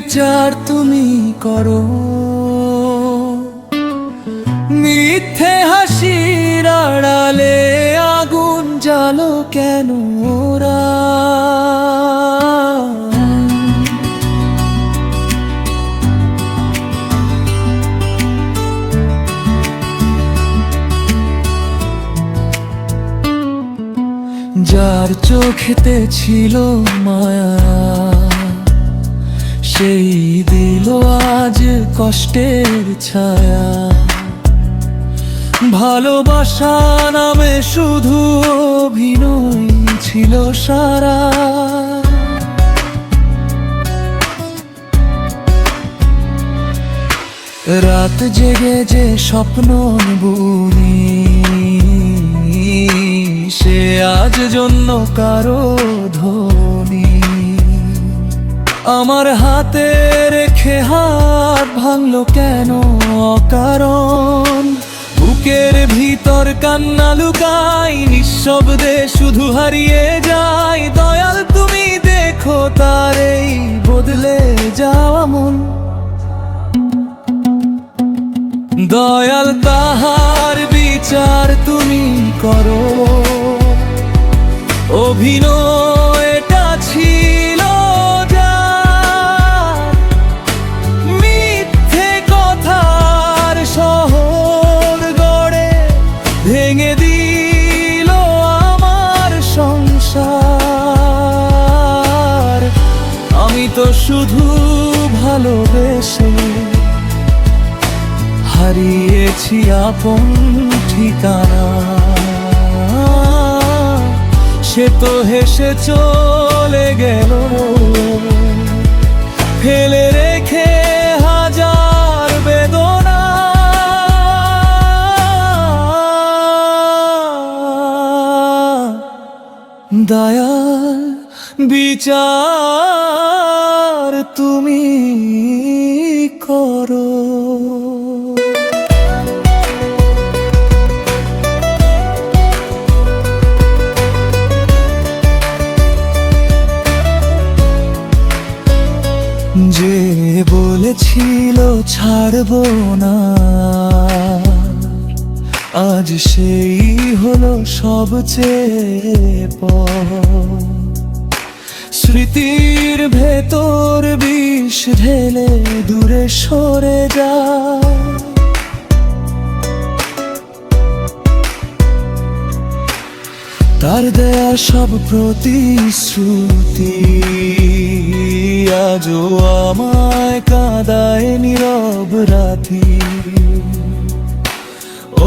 বিচার তুমি করো, মিথ্যে হাসির আড়ালে আগুন জ্বালো কেন ওরা? যার চোখেতে ছিল মায়া, সেই দিল আজ কষ্টের ছায়া। ভালোবাসা নামে শুধু অভিনয় ছিল সারা। রাত জেগে যে স্বপ্ন বুনি, সে আজ জন্য কারো ধনী। আমার হাতে রেখে হাত ভাঙলো কেন অকারণ? বুকের ভিতর কান্না লুকাই, নিঃশব্দে শুধু হারিয়ে যাই। দয়াল তুমি দেখো তার এই বদলে যাওয়া মন, দয়াল তাহার বিচার তুমি করো। অভিনয়টা ছিল যার, মিথ্যে কথার শহর গড়ে ভেঙে দিল আমার সংসার। আমি তো শুধু ভালোবেসে হারিয়েছি আপন ঠিকানা। সে তো হেসে চলে গেল, ফেলে রেখে হাজার বেদনা। দয়াল বিচার তুমি করো। যে বলেছিল ছাড়বো না, আজ সেই হলো সবচেয়ে পর। স্মৃতির ভেতর বিষ ঢেলে দূরে সরে যায়। তার দেয়া সব প্রতিশ্রুতি আজও আমায় কাঁদায় নীরব রাতি।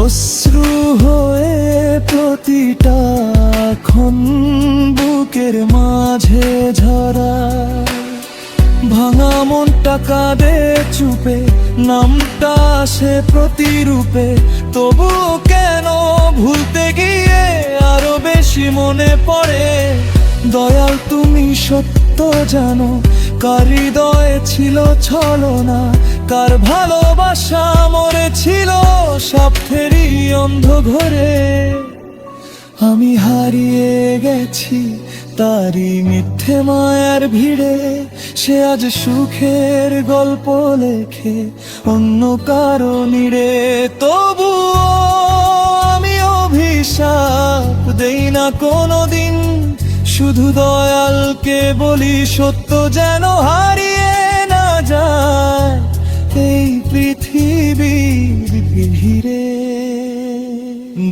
অশ্রু হয়ে প্রতিটা ক্ষণ বুকের মাঝে ঝরা। ভাঙা মনটা কাঁদে চুপে, নামটা সে প্রতিরূপে। তবু কেন ভুলতে গিয়ে আরো বেশি মনে পড়ে। দয়াল তুমি সত্য জানো, কার হৃদয়ে ছিল ছলনা, কার ভালোবাসা মরেছিল স্বার্থেরই অন্ধ ঘরে। আমি হারিয়ে গেছি তারি মিথ্যে মায়ার ভিড়ে। সে আজ সুখের গল্প লেখে অন্য কারো নিড়ে। তবুও আমি অভিশাপ দেই না কোনোদিন, শুধু দয়ালকে বলি সত্য যেন হারিয়ে না যায় এই পৃথিবীর ভিড়ে।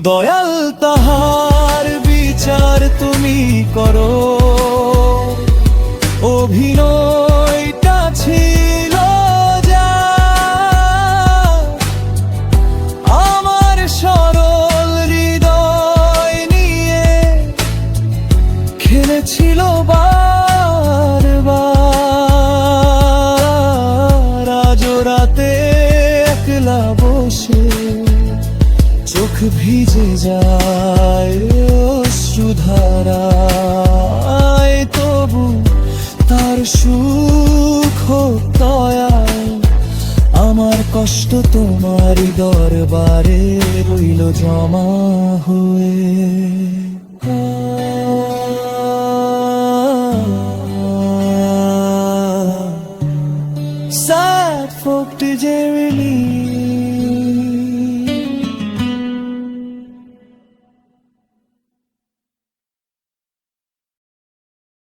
দয়াল তাহার বিচার তুমি করো। অভিনয়টা ছিল যার, আমার সরল হৃদয় নিয়ে খেলেছিল বারবার। আজ রাতে একলা বসে চোখ ভিজে যায় অশ্রুধারায়। তবু তার সুখ দয়াল, আমার কষ্ট তোমারই দরবারে রইল জমা হয়ে। মিলি